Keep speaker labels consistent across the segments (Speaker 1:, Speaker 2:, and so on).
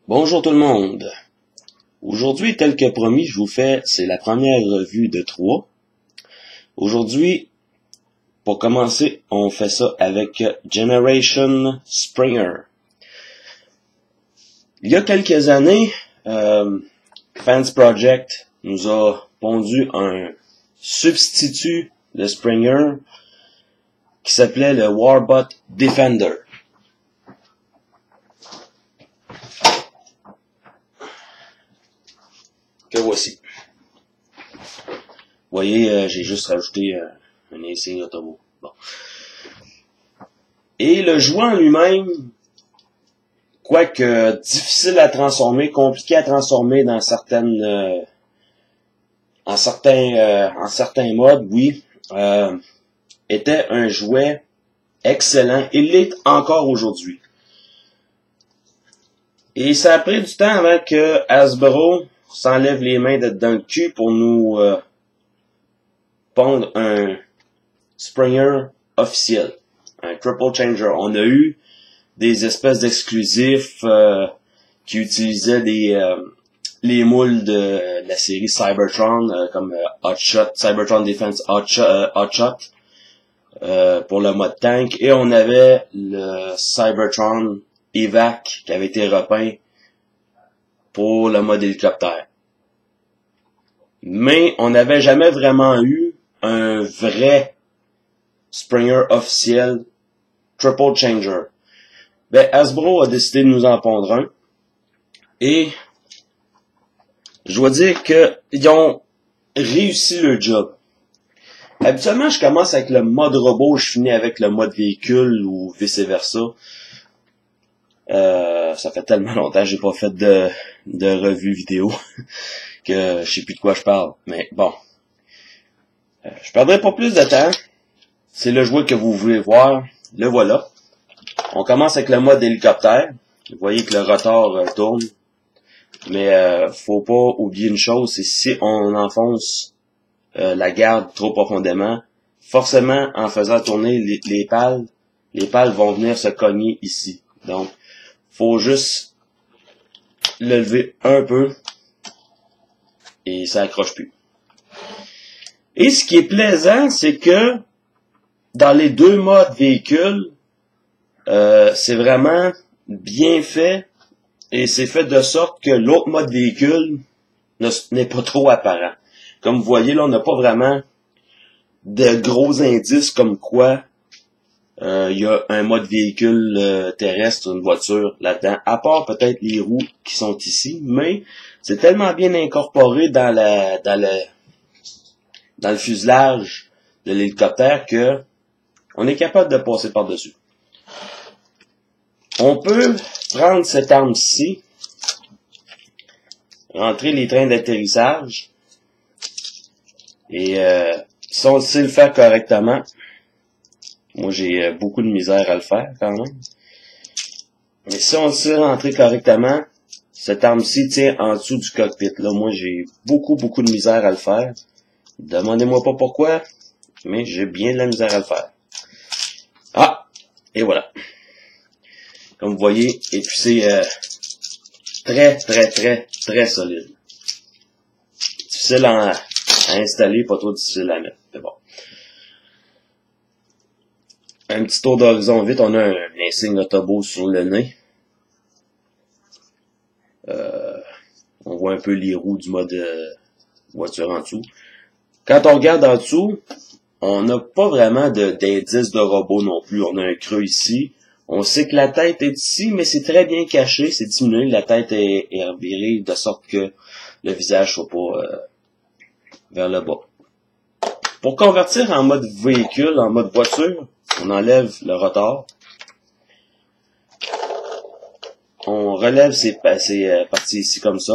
Speaker 1: Bonjour tout le monde. Aujourd'hui, tel que promis, je vous fais, c'est la première revue de 3. Aujourd'hui, pour commencer, on fait ça avec Generation Springer. Il y a quelques années, Fans Project nous a pondu un substitut de Springer qui s'appelait le Warbot Defender. Que voici. Vous voyez, j'ai juste rajouté un insigne Autobo. Bon. Et le jouet en lui-même, quoique difficile à transformer, compliqué à transformer dans certaines, en certains modes, oui, était un jouet excellent. Il l'est encore aujourd'hui. Et ça a pris du temps avant que Hasbro s'enlève les mains de dans le cul pour nous pondre un Springer officiel, un Triple Changer. On a eu des espèces d'exclusifs qui utilisaient les moules de la série Cybertron, comme Hotshot, Cybertron Defense Hotshot, pour le mode tank, et on avait le Cybertron Evac qui avait été repeint pour le mode hélicoptère. Mais on n'avait jamais vraiment eu un vrai Springer officiel Triple Changer. Ben, Hasbro a décidé de nous en pondre un. Et je dois dire qu'ils ont réussi le job. Habituellement, je commence avec le mode robot, je finis avec le mode véhicule ou vice-versa. Ça fait tellement longtemps que j'ai pas fait de revue vidéo que je sais plus de quoi je parle. Mais bon. Je perdrai pas plus de temps. C'est le jouet que vous voulez voir. Le voilà. On commence avec le mode hélicoptère. Vous voyez que le rotor tourne. Mais faut pas oublier une chose, c'est si on enfonce la garde trop profondément, forcément en faisant tourner les pales vont venir se cogner ici. Donc, faut juste le lever un peu et ça accroche plus. Et ce qui est plaisant, c'est que dans les deux modes véhicules, c'est vraiment bien fait et c'est fait de sorte que l'autre mode véhicule n'est pas trop apparent. Comme vous voyez, là, on n'a pas vraiment de gros indices comme quoi il y a un mode véhicule terrestre, une voiture là-dedans, à part peut-être les roues qui sont ici, mais c'est tellement bien incorporé dans le fuselage de l'hélicoptère que on est capable de passer par-dessus. On peut prendre cette arme-ci, rentrer les trains d'atterrissage, et si on sait le faire correctement, moi j'ai beaucoup de misère à le faire quand même, mais si on sait rentrer correctement, cette arme-ci tient en dessous du cockpit. Là, moi j'ai beaucoup de misère à le faire. Demandez-moi pas pourquoi, mais j'ai bien de la misère à le faire. Ah! Et voilà. Comme vous voyez, et puis c'est très solide. Difficile à installer, pas trop difficile à mettre. C'est bon. Un petit tour d'horizon vite, on a un insigne Autobo sur le nez. On voit un peu les roues du mode voiture en dessous. Quand on regarde en dessous, on n'a pas vraiment d'indice de robot non plus. On a un creux ici. On sait que la tête est ici, mais c'est très bien caché. C'est diminué. La tête est revirée de sorte que le visage soit pas vers le bas. Pour convertir en mode véhicule, en mode voiture, on enlève le rotor. On relève ces parties ici comme ça.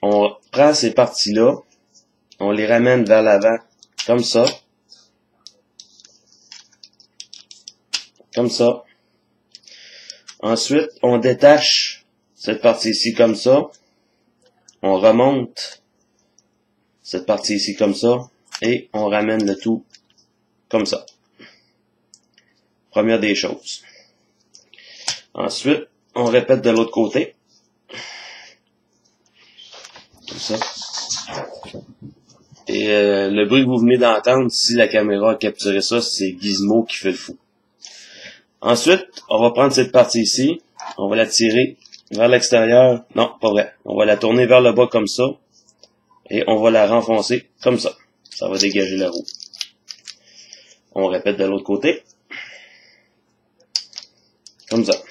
Speaker 1: On prend ces parties-là. On les ramène vers l'avant comme ça. Comme ça. Ensuite, on détache cette partie ici comme ça. On remonte cette partie ici comme ça. Et on ramène le tout comme ça. Première des choses. Ensuite, on répète de l'autre côté. Comme ça. Et le bruit que vous venez d'entendre, si la caméra a capturé ça, c'est Gizmo qui fait le fou. Ensuite, on va prendre cette partie ici, on va la tirer vers l'extérieur. Non, pas vrai. On va la tourner vers le bas comme ça. Et on va la renfoncer comme ça. Ça va dégager la roue. On répète de l'autre côté. Comme ça.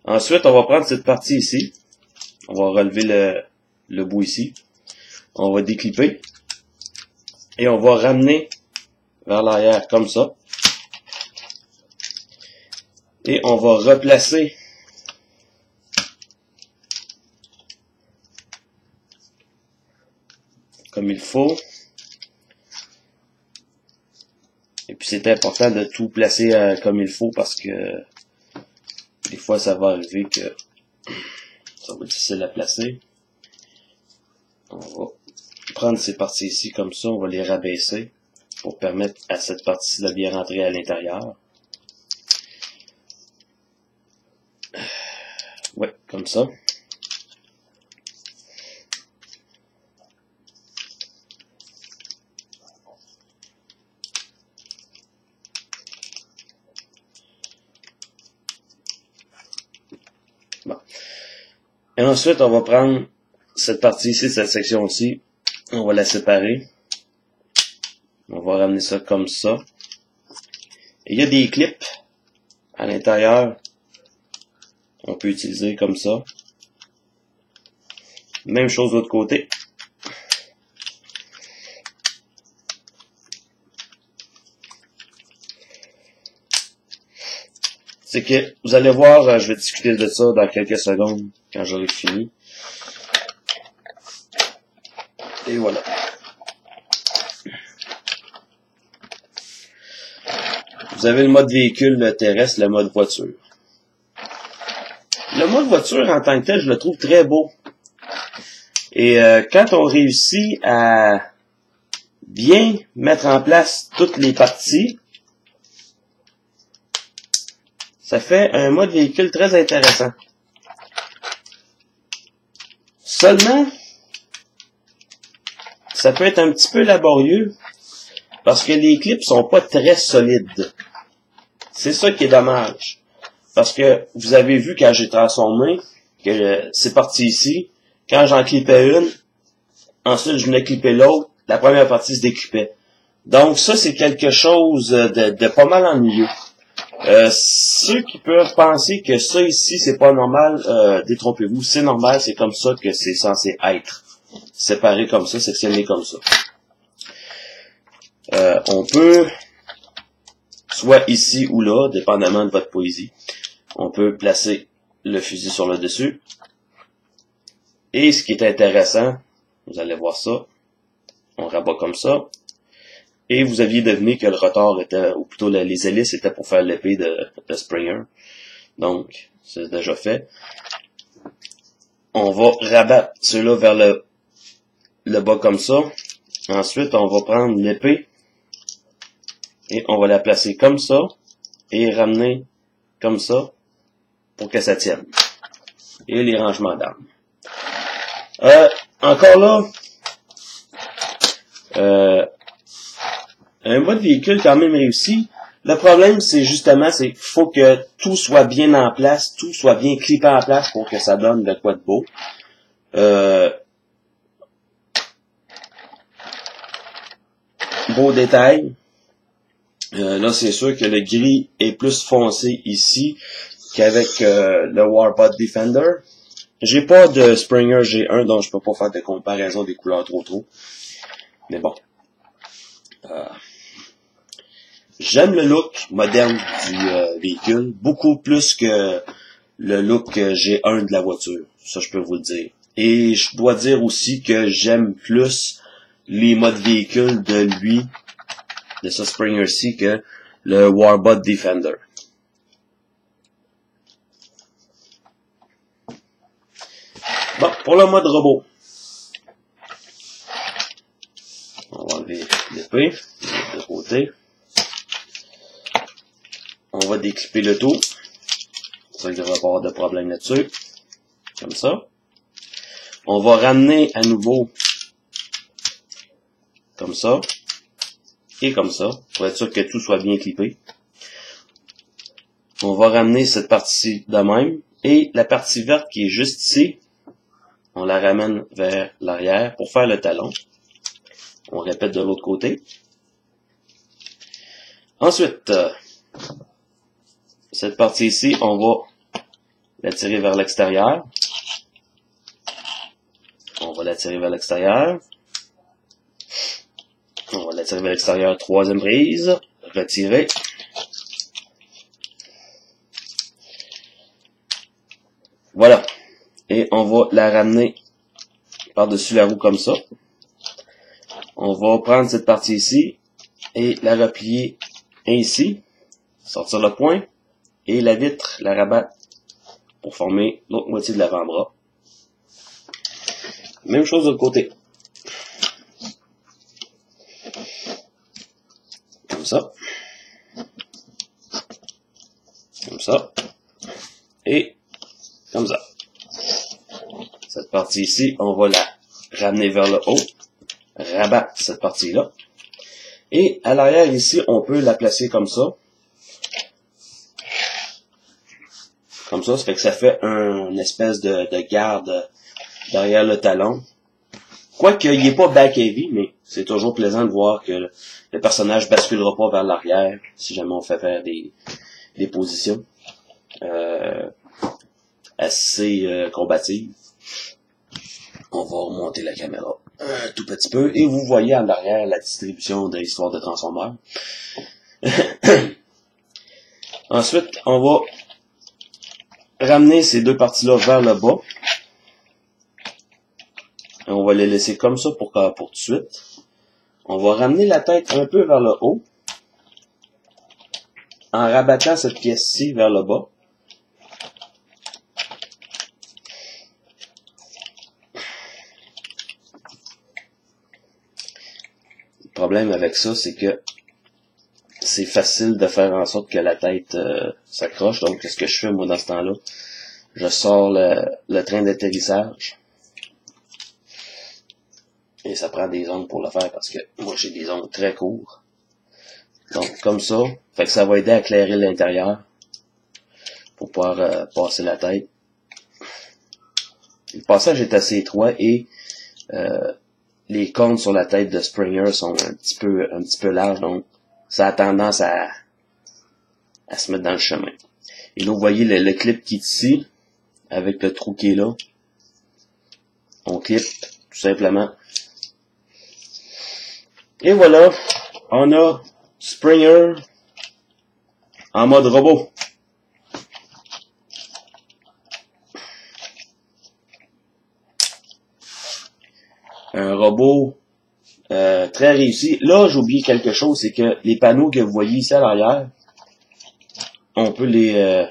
Speaker 1: Ensuite, on va prendre cette partie ici. On va relever le bout ici. On va déclipper. Et on va ramener vers l'arrière comme ça. Et on va replacer comme il faut. Et puis c'est important de tout placer comme il faut parce que des fois ça va arriver que ça va être difficile à placer. On va prendre ces parties ici comme ça, on va les rabaisser pour permettre à cette partie-ci de bien rentrer à l'intérieur. Ouais, comme ça. Bon. Et ensuite, on va prendre cette partie ici, cette section-ci, on va la séparer. On va ramener ça comme ça. Et il y a des clips à l'intérieur. On peut utiliser comme ça. Même chose de l'autre côté. C'est que, vous allez voir, je vais discuter de ça dans quelques secondes, quand j'aurai fini. Et voilà. Vous avez le mode véhicule terrestre, le mode voiture. Le mode voiture, en tant que tel, je le trouve très beau. Et quand on réussit à bien mettre en place toutes les parties, ça fait un mode véhicule très intéressant. Seulement, ça peut être un petit peu laborieux parce que les clips sont pas très solides. C'est ça qui est dommage. Parce que vous avez vu quand j'ai transformé que c'est parti ici. Quand j'en clippais une, ensuite je venais clipper l'autre, la première partie se déclipait. Donc ça c'est quelque chose de pas mal ennuyeux. Ceux qui peuvent penser que ça ici c'est pas normal, détrompez-vous, c'est normal, c'est comme ça que c'est censé être. Séparé comme ça, sectionné comme ça. On peut, soit ici ou là, dépendamment de votre poésie, on peut placer le fusil sur le dessus. Et ce qui est intéressant, vous allez voir ça, on rabat comme ça. Et vous aviez deviné que le rotor était, ou plutôt les hélices étaient pour faire l'épée de Springer. Donc, c'est déjà fait. On va rabattre ceux-là vers le bas comme ça. Ensuite, on va prendre l'épée et on va la placer comme ça et ramener comme ça pour que ça tienne. Et les rangements d'armes. Encore là, un mode véhicule quand même réussi. Le problème, c'est justement, c'est qu'il faut que tout soit bien en place, tout soit bien clippé en place pour que ça donne de quoi de beau. Beau détail. Là, c'est sûr que le gris est plus foncé ici qu'avec le Warbot Defender. J'ai pas de Springer G1, donc je peux pas faire de comparaison des couleurs trop. Mais bon. J'aime le look moderne du véhicule, beaucoup plus que le look G1 de la voiture. Ça, je peux vous le dire. Et je dois dire aussi que j'aime plus les modes véhicules de ce Springer-ci, que le Warbot Defender. Bon, pour le mode robot. On va enlever l'épée de côté. On va déclipper le tout. Ça, il ne devrait pas avoir de problème là-dessus. Comme ça. On va ramener à nouveau comme ça. Et comme ça. Pour être sûr que tout soit bien clippé. On va ramener cette partie de même. Et la partie verte qui est juste ici, on la ramène vers l'arrière pour faire le talon. On répète de l'autre côté. Ensuite, cette partie ici, on va la tirer vers l'extérieur. On va la tirer vers l'extérieur. On va la tirer vers l'extérieur, troisième prise. Retirer. Voilà. Et on va la ramener par-dessus la roue comme ça. On va prendre cette partie ici et la replier ainsi. Sortir le point. Et la vitre, la rabattre pour former l'autre moitié de l'avant-bras. Même chose de l'autre côté. Comme ça. Comme ça. Et comme ça. Cette partie ici, on va la ramener vers le haut. Rabattre cette partie-là. Et à l'arrière ici, on peut la placer comme ça. Comme ça fait que ça fait une espèce de garde derrière le talon. Quoique il n'est pas back heavy, mais c'est toujours plaisant de voir que le personnage basculera pas vers l'arrière si jamais on fait faire des positions assez combatives. On va remonter la caméra un tout petit peu et vous voyez en arrière la distribution de l'histoire de Transformers. Ensuite, on va ramener ces deux parties-là vers le bas. Et on va les laisser comme ça pour tout de suite. On va ramener la tête un peu vers le haut. En rabattant cette pièce-ci vers le bas. Le problème avec ça, c'est que c'est facile de faire en sorte que la tête s'accroche. Donc, qu'est-ce que je fais, moi, dans ce temps-là? Je sors le train d'atterrissage. Et ça prend des ongles pour le faire parce que moi, j'ai des ongles très courts. Donc, comme ça. Fait que ça va aider à éclairer l'intérieur. Pour pouvoir passer la tête. Le passage est assez étroit et les cornes sur la tête de Springer sont un petit peu larges. Donc, ça a tendance à se mettre dans le chemin. Et là, vous voyez le clip qui est ici, avec le trou qui est là. On clip, tout simplement. Et voilà, on a Springer en mode robot. Un robot très réussi. Là, j'ai oublié quelque chose, c'est que les panneaux que vous voyez ici à l'arrière, on peut les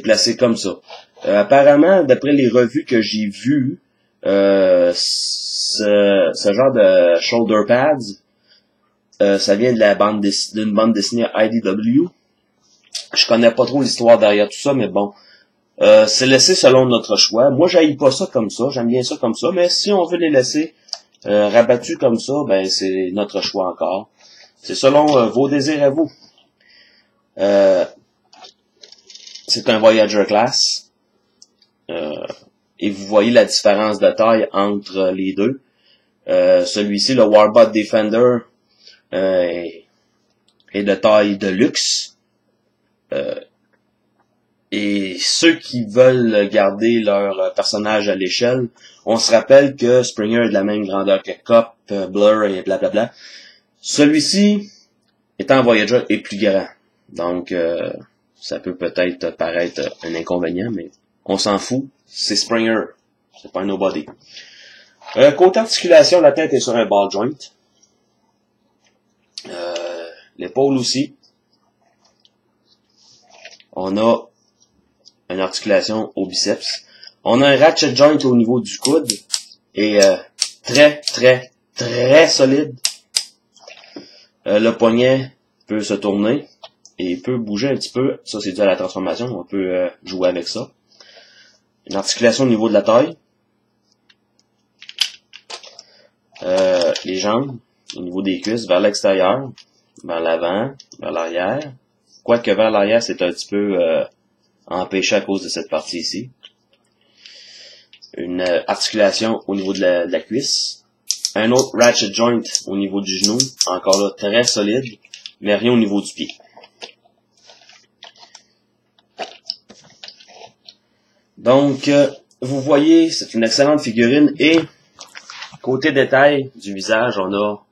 Speaker 1: placer comme ça. Apparemment, d'après les revues que j'ai vues, ce genre de shoulder pads, ça vient de d'une bande dessinée IDW. Je connais pas trop l'histoire derrière tout ça, mais bon. C'est laissé selon notre choix. Moi, j'haïs pas ça comme ça. J'aime bien ça comme ça. Mais si on veut les laisser rabattus comme ça, ben c'est notre choix encore. C'est selon vos désirs à vous. C'est un Voyager Class. Et vous voyez la différence de taille entre les deux. Celui-ci, le Warbot Defender, est de taille de luxe. Et ceux qui veulent garder leur personnage à l'échelle, on se rappelle que Springer est de la même grandeur que Cop, Blur et blablabla. Celui-ci, étant Voyager, est plus grand. Donc, ça peut peut-être paraître un inconvénient, mais on s'en fout. C'est Springer. C'est pas un nobody. Côté articulation, la tête est sur un ball joint. L'épaule aussi. On a une articulation au biceps. On a un ratchet joint au niveau du coude. Et très solide. Le poignet peut se tourner et il peut bouger un petit peu. Ça, c'est dû à la transformation. On peut jouer avec ça. Une articulation au niveau de la taille. Les jambes, au niveau des cuisses, vers l'extérieur, vers l'avant, vers l'arrière. Quoique vers l'arrière, c'est un petit peu empêché à cause de cette partie ici. Une articulation au niveau de la cuisse. Un autre ratchet joint au niveau du genou. Encore là, très solide, mais rien au niveau du pied. Donc, vous voyez, c'est une excellente figurine. Et côté détail du visage, on a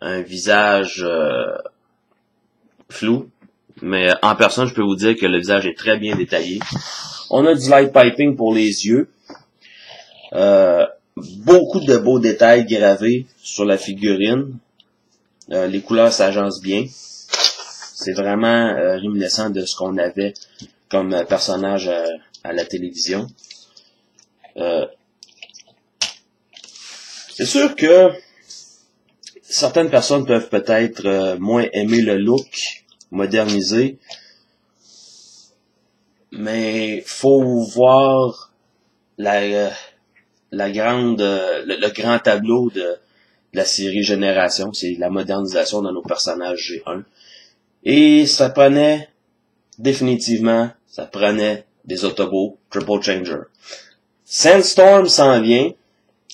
Speaker 1: un visage flou. Mais en personne, je peux vous dire que le visage est très bien détaillé. On a du light piping pour les yeux. Beaucoup de beaux détails gravés sur la figurine. Les couleurs s'agencent bien. C'est vraiment réminiscent de ce qu'on avait comme personnage à la télévision. C'est sûr que certaines personnes peuvent peut-être moins aimer le look modernisé, mais faut voir le grand tableau de la série Génération. C'est la modernisation de nos personnages G1. Et ça prenait des Autobots Triple Changer. Sandstorm s'en vient.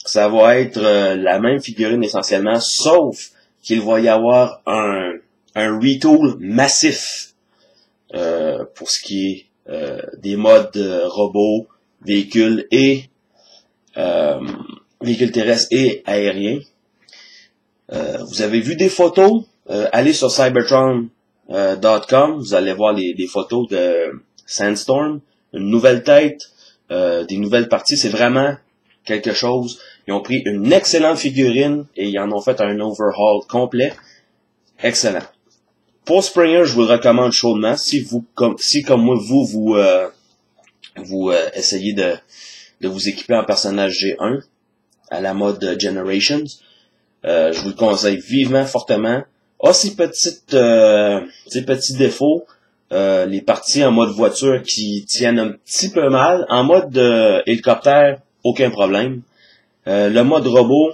Speaker 1: Ça va être la même figurine essentiellement, sauf qu'il va y avoir un retool massif pour ce qui est des modes robots, véhicules terrestres et aériens. Vous avez vu des photos? Allez sur cybertron.com, vous allez voir des photos de Sandstorm, une nouvelle tête, des nouvelles parties. C'est vraiment quelque chose. Ils ont pris une excellente figurine et ils en ont fait un overhaul complet. Excellent. Pour Springer, je vous le recommande chaudement. Si comme moi, vous essayez de vous équiper en personnage G1 à la mode Generations, je vous le conseille vivement, fortement. Ces petits défauts, les parties en mode voiture qui tiennent un petit peu mal. En mode hélicoptère, aucun problème. Le mode robot,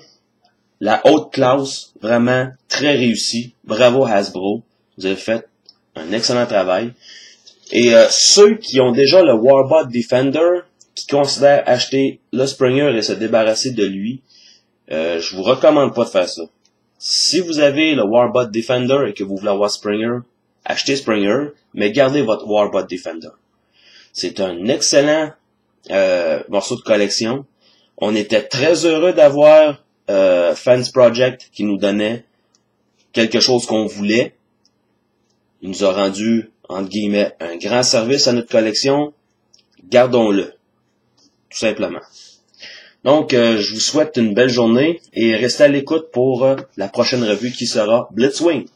Speaker 1: la haute classe, vraiment très réussi. Bravo Hasbro, vous avez fait un excellent travail. Et ceux qui ont déjà le Warbot Defender, qui considèrent acheter le Springer et se débarrasser de lui, je vous recommande pas de faire ça. Si vous avez le Warbot Defender et que vous voulez avoir Springer, achetez Springer, mais gardez votre Warbot Defender. C'est un excellent morceau de collection. On était très heureux d'avoir Fans Project qui nous donnait quelque chose qu'on voulait. Il nous a rendu, entre guillemets, un grand service à notre collection. Gardons-le. Tout simplement. Donc, je vous souhaite une belle journée et restez à l'écoute pour la prochaine revue qui sera Blitzwing.